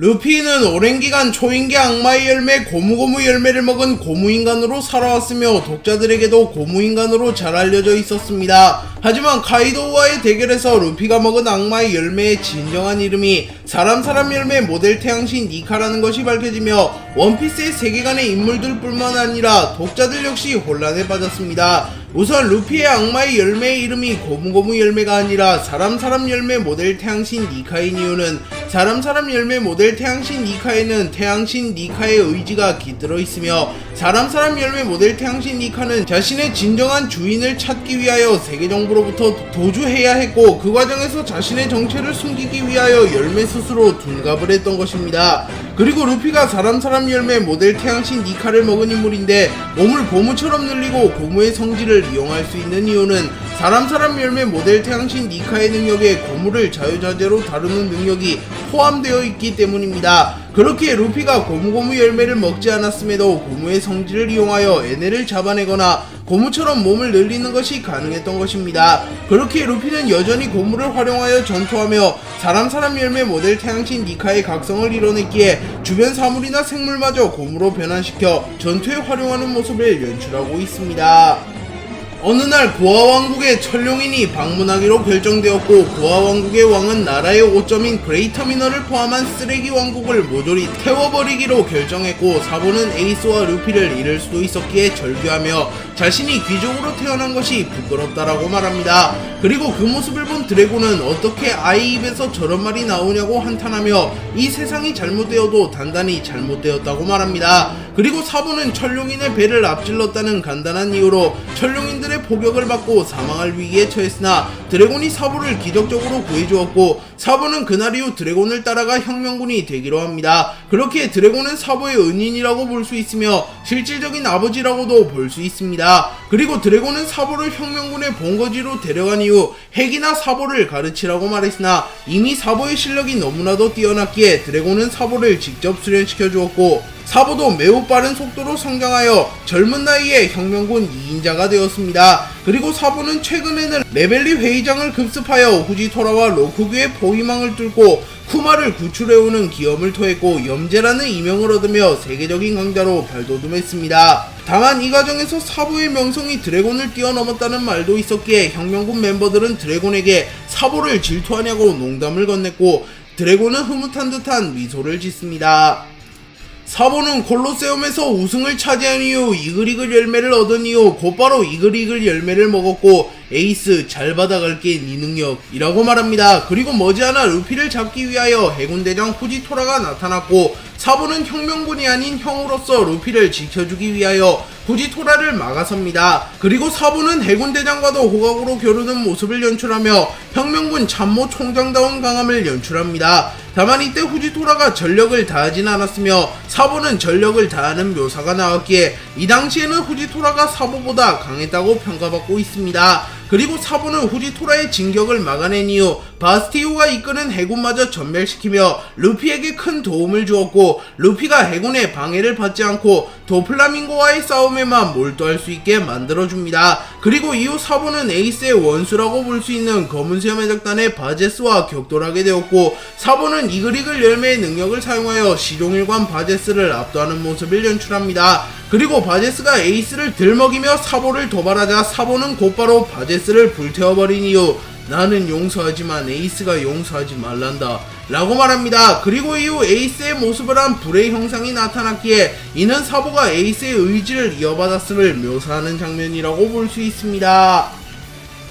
루피는 오랜 기간 초인계 악마의 열매 고무고무 열매를 먹은 고무인간으로 살아왔으며 독자들에게도 고무인간으로 잘 알려져 있었습니다. 하지만 카이도우와의 대결에서 루피가 먹은 악마의 열매의 진정한 이름이 사람 열매 모델 태양신 니카라는 것이 밝혀지며 원피스의 세계관의 인물들 뿐만 아니라 독자들 역시 혼란에 빠졌습니다. 우선 루피의 악마의 열매의 이름이 고무고무 열매가 아니라 사람 열매 모델 태양신 니카인 이유는 사람 열매 모델 태양신 니카에는 태양신 니카의 의지가 깃들어 있으며 사람 열매 모델 태양신 니카는 자신의 진정한 주인을 찾기 위하여 세계 정부로부터 도주해야 했고 그 과정에서 자신의 정체를 숨기기 위하여 열매 스스로 둔갑을 했던 것입니다. 그리고 루피가 사람 열매 모델 태양신 니카를 먹은 인물인데 몸을 고무처럼 늘리고 고무의 성질을 이용할 수 있는 이유는 사람 열매 모델 태양신 니카의 능력에 고무를 자유자재로 다루는 능력이 포함되어 있기 때문입니다. 그렇게 루피가 고무고무 열매를 먹지 않았음에도 고무의 성질을 이용하여 얘네를 잡아내거나 고무처럼 몸을 늘리는 것이 가능했던 것입니다. 그렇게 루피는 여전히 고무를 활용하여 전투하며 사람 열매 모델 태양신 니카의 각성을 이뤄냈기에 주변 사물이나 생물마저 고무로 변환시켜 전투에 활용하는 모습을 연출하고 있습니다. 어느 날 고아왕국에 천룡인이 방문하기로 결정되었고 고아왕국의 왕은 나라의 오점인 그레이터미널을 포함한 쓰레기 왕국을 모조리 태워버리기로 결정했고 사보는 에이스와 루피를 잃을 수도 있었기에 절규하며 자신이 귀족으로 태어난 것이 부끄럽다라고 말합니다. 그리고 그 모습을 본 드래곤은 어떻게 아이 입에서 저런 말이 나오냐고 한탄하며 이 세상이 잘못되어도 단단히 잘못되었다고 말합니다. 그리고 사보는 천룡인의 배를 앞질렀다는 간단한 이유로 천룡인들의 포격을 받고 사망할 위기에 처했으나 드래곤이 사보를 기적적으로 구해주었고 사보는 그날 이후 드래곤을 따라가 혁명군이 되기로 합니다. 그렇게 드래곤은 사보의 은인이라고 볼 수 있으며 실질적인 아버지라고도 볼 수 있습니다. 그리고 드래곤은 사보를 혁명군의 본거지로 데려간 이후 핵이나 사보를 가르치라고 말했으나 이미 사보의 실력이 너무나도 뛰어났기에 드래곤은 사보를 직접 수련시켜 주었고 사보도 매우 빠른 속도로 성장하여 젊은 나이에 혁명군 2인자가 되었습니다. 그리고 사보는 최근에는 레벨리 회의장을 급습하여 후지토라와 로쿠규의 포위망을 뚫고 쿠마를 구출해오는 기염을 토했고 염제라는 이명을 얻으며 세계적인 강자로 발돋움했습니다. 다만 이 과정에서 사보의 명성이 드래곤을 뛰어넘었다는 말도 있었기에 혁명군 멤버들은 드래곤에게 사보를 질투하냐고 농담을 건넸고 드래곤은 흐뭇한 듯한 미소를 짓습니다. 사보는 콜로세움에서 우승을 차지한 이후 이글이글 열매를 얻은 이후 곧바로 이글이글 열매를 먹었고 에이스 잘 받아갈게 네 능력이라고 말합니다. 그리고 머지않아 루피를 잡기 위하여 해군대장 후지토라가 나타났고 사보는 혁명군이 아닌 형으로서 루피를 지켜주기 위하여 후지토라를 막아섭니다. 그리고 사보는 해군대장과도 호각으로 겨루는 모습을 연출하며 혁명군 참모 총장다운 강함을 연출합니다. 다만 이때 후지토라가 전력을 다하진 않았으며 사보는 전력을 다하는 묘사가 나왔기에 이 당시에는 후지토라가 사보보다 강했다고 평가받고 있습니다. 그리고 사보는 후지토라의 진격을 막아낸 이후 바스티오가 이끄는 해군마저 전멸시키며 루피에게 큰 도움을 주었고 루피가 해군의 방해를 받지 않고 도플라밍고와의 싸움에만 몰두할 수 있게 만들어줍니다. 그리고 이후 사보는 에이스의 원수라고 볼 수 있는 검은수염 해적단의 바제스와 격돌하게 되었고 사보는 이글이글 열매의 능력을 사용하여 시종일관 바제스를 압도하는 모습을 연출합니다. 그리고 바제스가 에이스를 들먹이며 사보를 도발하자 사보는 곧바로 바제스를 불태워버린 이후 나는 용서하지만 에이스가 용서하지 말란다 라고 말합니다. 그리고 이후 에이스의 모습을 한 불의 형상이 나타났기에 이는 사보가 에이스의 의지를 이어받았음을 묘사하는 장면이라고 볼 수 있습니다.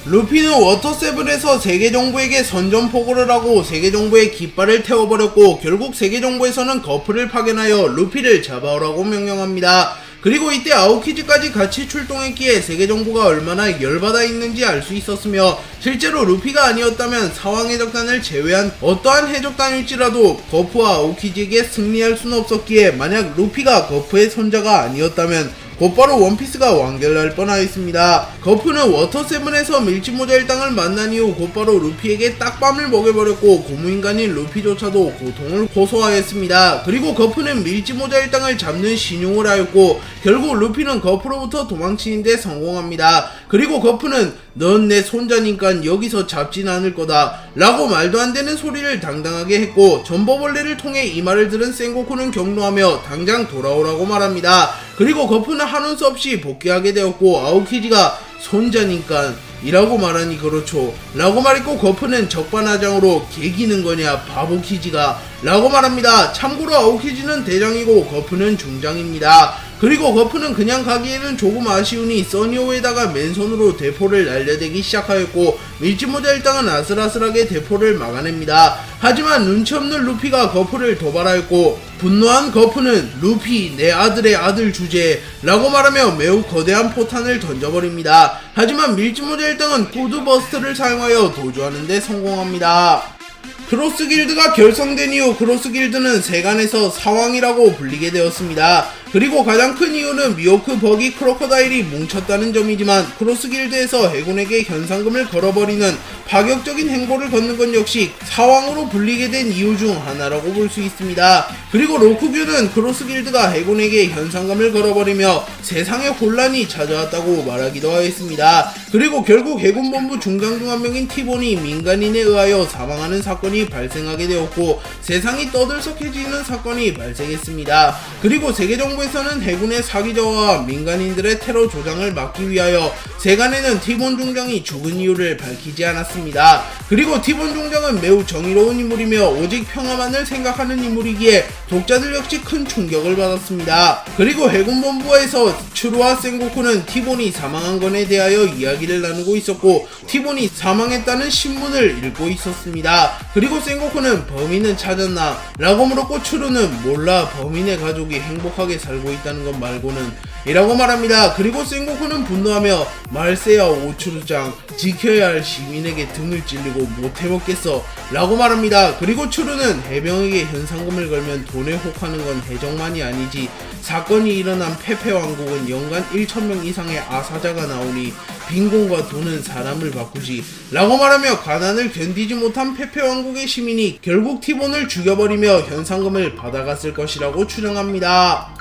루피는 워터7에서 세계정부에게 선전포고를 하고 세계정부의 깃발을 태워버렸고 결국 세계정부에서는 거프를 파견하여 루피를 잡아오라고 명령합니다. 그리고 이때 아오키즈까지 같이 출동했기에 세계정부가 얼마나 열받아 있는지 알 수 있었으며 실제로 루피가 아니었다면 사왕해적단을 제외한 어떠한 해적단일지라도 거프와 아오키즈에게 승리할 수는 없었기에 만약 루피가 거프의 손자가 아니었다면 곧바로 원피스가 완결날 뻔하였습니다. 거프는 워터7에서 밀짚모자 일당을 만난 이후 곧바로 루피에게 딱밤을 먹여버렸고 고무인간인 루피조차도 고통을 호소하였습니다. 그리고 거프는 밀짚모자 일당을 잡는 신용을 하였고 결국 루피는 거프로부터 도망치는데 성공합니다. 그리고 거프는 넌 내 손자니까 여기서 잡진 않을 거다 라고 말도 안 되는 소리를 당당하게 했고, 전버벌레를 통해 이 말을 들은 생고쿠는 격노하며 당장 돌아오라고 말합니다. 그리고 거프는 하는 수 없이 복귀하게 되었고, 아오키지가 손자니까 이라고 말하니 그렇죠 라고 말했고, 거프는 적반하장으로 개기는 거냐 바보키지가 라고 말합니다. 참고로 아오키지는 대장이고 거프는 중장입니다. 그리고 거프는 그냥 가기에는 조금 아쉬우니 써니오에다가 맨손으로 대포를 날려대기 시작하였고, 밀짚모자 일당은 아슬아슬하게 대포를 막아냅니다. 하지만 눈치 없는 루피가 거프를 도발하였고, 분노한 거프는 루피 내 아들의 아들 주제 라고 말하며 매우 거대한 포탄을 던져버립니다. 하지만 밀짚모자 일당은 푸드버스트를 사용하여 도주하는데 성공합니다. 크로스 길드가 결성된 이후 크로스 길드는 세간에서 사왕이라고 불리게 되었습니다. 그리고 가장 큰 이유는 미호크, 버기, 크로커다일이 뭉쳤다는 점이지만, 크로스 길드에서 해군에게 현상금을 걸어버리는 파격적인 행보를 걷는 건 역시 사왕으로 불리게 된 이유 중 하나라고 볼 수 있습니다. 그리고 로쿠규는 크로스 길드가 해군에게 현상금을 걸어버리며 세상에 혼란이 찾아왔다고 말하기도 하였습니다. 그리고 결국 해군본부 중장 중 한 명인 티본이 민간인에 의하여 사망하는 사건이 발생하게 되었고, 세상이 떠들썩해지는 사건이 발생했습니다. 그리고 세계정부에서는 해군의 사기자와 민간인들의 테러 조장을 막기 위하여 세간에는 티본 중장이 죽은 이유를 밝히지 않았습니다. 그리고 티본 중장은 매우 정의로운 인물이며 오직 평화만을 생각하는 인물이기에 독자들 역시 큰 충격을 받았습니다. 그리고 해군본부에서 추루와 센고쿠는 티본이 사망한 건에 대하여 이야기를 나누고 있었고, 티본이 사망했다는 신문을 읽고 있었습니다. 그리고 센고쿠는 범인은 찾았나? 라고 물었고, 추루는 몰라, 범인의 가족이 행복하게 살고 있다는 것 말고는 이라고 말합니다. 그리고 센고쿠는 분노하며 말세야 오추루짱, 지켜야 할 시민에게 등을 찔리고 못해먹겠어 라고 말합니다. 그리고 추루는 해병에게 현상금을 걸면 돈에 혹하는 건 해적만이 아니지, 사건이 일어난 페페 왕국은 연간 1,000명 이상의 아사자가 나오니 빈곤과 돈은 사람을 바꾸지 라고 말하며 가난을 견디지 못한 페페 왕국의 시민이 결국 티본을 죽여버리며 현상금을 받아갔을 것이라고 추정합니다.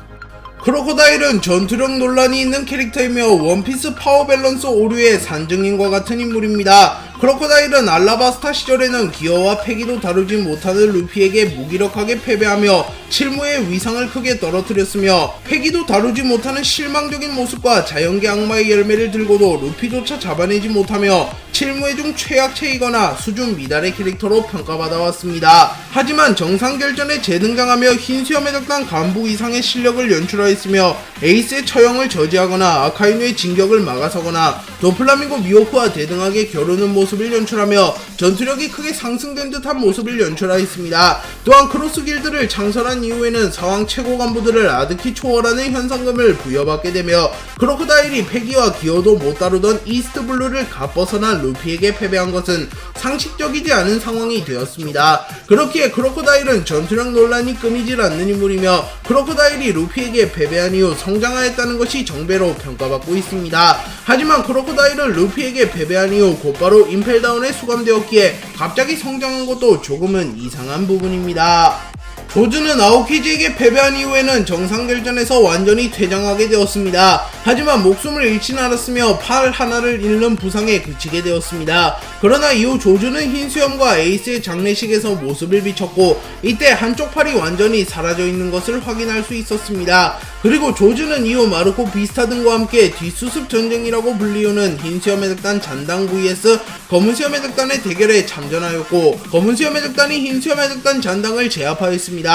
크로커다일은 전투력 논란이 있는 캐릭터이며 원피스 파워 밸런스 오류의 산증인과 같은 인물입니다. 크로커다일은 알라바스타 시절에는 기어와 패기도 다루지 못하는 루피에게 무기력하게 패배하며 칠무의 위상을 크게 떨어뜨렸으며, 패기도 다루지 못하는 실망적인 모습과 자연계 악마의 열매를 들고도 루피조차 잡아내지 못하며 칠무의 중 최약체이거나 수준 미달의 캐릭터로 평가받아왔습니다. 하지만 정상결전에 재등장하며 흰수염의 적단 간부 이상의 실력을 연출하였으며 에이스의 처형을 저지하거나 아카이누의 진격을 막아서거나 도플라밍고 미호크와 대등하게 겨루는 모습을 연출하며 전투력이 크게 상승된 듯한 모습을 연출하였습니다. 또한 크로스 길드를 창설한 이후에는 사왕 최고 간부들을 아득히 초월하는 현상금을 부여받게 되며, 크로커다일이 패기와 기어도 못 다루던 이스트블루를 갓벗어난 루피에게 패배한 것은 상식적이지 않은 상황이 되었습니다. 그렇기에 크로커다일은 전투력 논란이 끊이질 않는 인물이며, 크로커다일이 루피에게 패배한 이후 성장하였다는 것이 정배로 평가받고 있습니다. 하지만 크로커다일은 루피에게 패배한 이후 곧바로 임펠다운에 수감되었기에 갑자기 성장한 것도 조금은 이상한 부분입니다. 조즈는 아오키지에게 패배한 이후에는 정상결전에서 완전히 퇴장하게 되었습니다. 하지만 목숨을 잃지는 않았으며 팔 하나를 잃는 부상에 그치게 되었습니다. 그러나 이후 조즈는 흰수염과 에이스의 장례식에서 모습을 비췄고, 이때 한쪽 팔이 완전히 사라져 있는 것을 확인할 수 있었습니다. 그리고 조즈는 이후 마르코 비스타 등과 함께 뒷수습 전쟁이라고 불리우는 흰수염의 적단 잔당 vs 검은수염의 적단의 대결에 참전하였고, 검은수염의 적단이 흰수염의 적단 잔당을 제압하였습니다.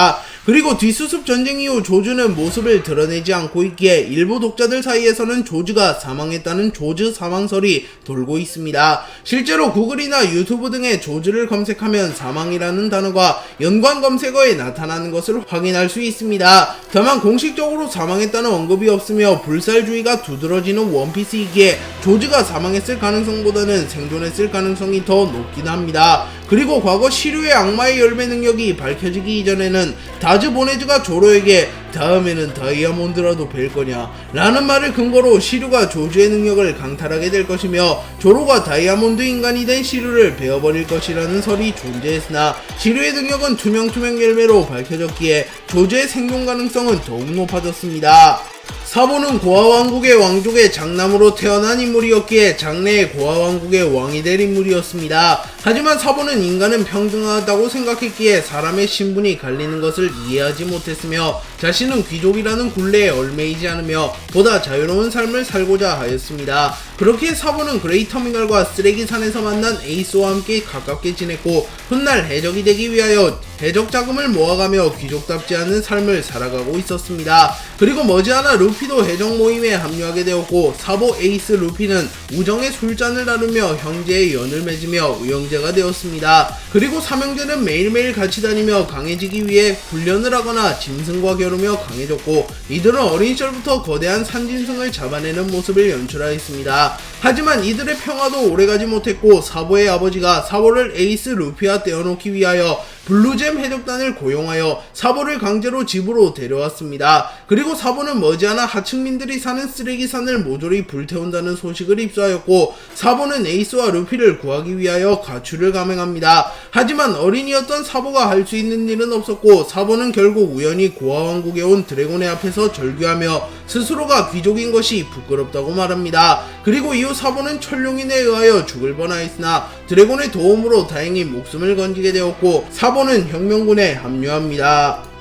그리고 뒷수습 전쟁 이후 조즈는 모습을 드러내지 않고 있기에 일부 독자들 사이에서는 조즈가 사망했다는 조즈 사망설이 돌고 있습니다. 실제로 구글이나 유튜브 등에 조즈를 검색하면 사망이라는 단어가 연관 검색어에 나타나는 것을 확인할 수 있습니다. 다만 공식적으로 사망했다는 언급이 없으며 불살주의가 두드러지는 원피스이기에 조즈가 사망했을 가능성보다는 생존했을 가능성이 더 높긴 합니다. 그리고 과거 시류의 악마의 열매 능력이 밝혀지기 이전에는 다즈 보네즈가 조로에게 다음에는 다이아몬드라도 뵐 거냐 라는 말을 근거로 시류가 조즈의 능력을 강탈하게 될 것이며, 조로가 다이아몬드 인간이 된 시류를 베어버릴 것이라는 설이 존재했으나 시류의 능력은 투명 열매로 밝혀졌기에 조즈의 생존 가능성은 더욱 높아졌습니다. 사보는 고아왕국의 왕족의 장남으로 태어난 인물이었기에 장래의 고아왕국의 왕이 될 인물이었습니다. 하지만 사보는 인간은 평등하다고 생각했기에 사람의 신분이 갈리는 것을 이해하지 못했으며 자신은 귀족이라는 굴레에 얽매이지 않으며 보다 자유로운 삶을 살고자 하였습니다. 그렇기에 사보는 그레이터밍널과 쓰레기산에서 만난 에이스와 함께 가깝게 지냈고 훗날 해적이 되기 위하여 해적 자금을 모아가며 귀족답지 않은 삶을 살아가고 있었습니다. 그리고 머지않아 루피도 해적 모임에 합류하게 되었고 사보 에이스 루피는 우정의 술잔을 나누며 형제의 연을 맺으며 우영제가 되었습니다. 그리고 삼형제는 매일매일 같이 다니며 강해지기 위해 훈련을 하거나 짐승과 겨루며 강해졌고 이들은 어린 시절부터 거대한 산짐승을 잡아내는 모습을 연출하였습니다. 하지만 이들의 평화도 오래가지 못했고 사보의 아버지가 사보를 에이스 루피와 떼어놓기 위하여 블루잼 해적단을 고용하여 사보를 강제로 집으로 데려왔습니다. 그리고 사보는 머지않아 하층민들이 사는 쓰레기산을 모조리 불태운다는 소식을 입수하였고 사보는 에이스와 루피를 구하기 위하여 가출을 감행합니다. 하지만 어린이였던 사보가 할 수 있는 일은 없었고 사보는 결국 우연히 고아왕국에 온 드래곤의 앞에서 절규하며 스스로가 귀족인 것이 부끄럽다고 말합니다. 그리고 이후 사보는 천룡인에 의하여 죽을 뻔하였으나 드래곤의 도움으로 다행히 목숨을 건지게 되었고 사보는 혁명군에 합류합니다.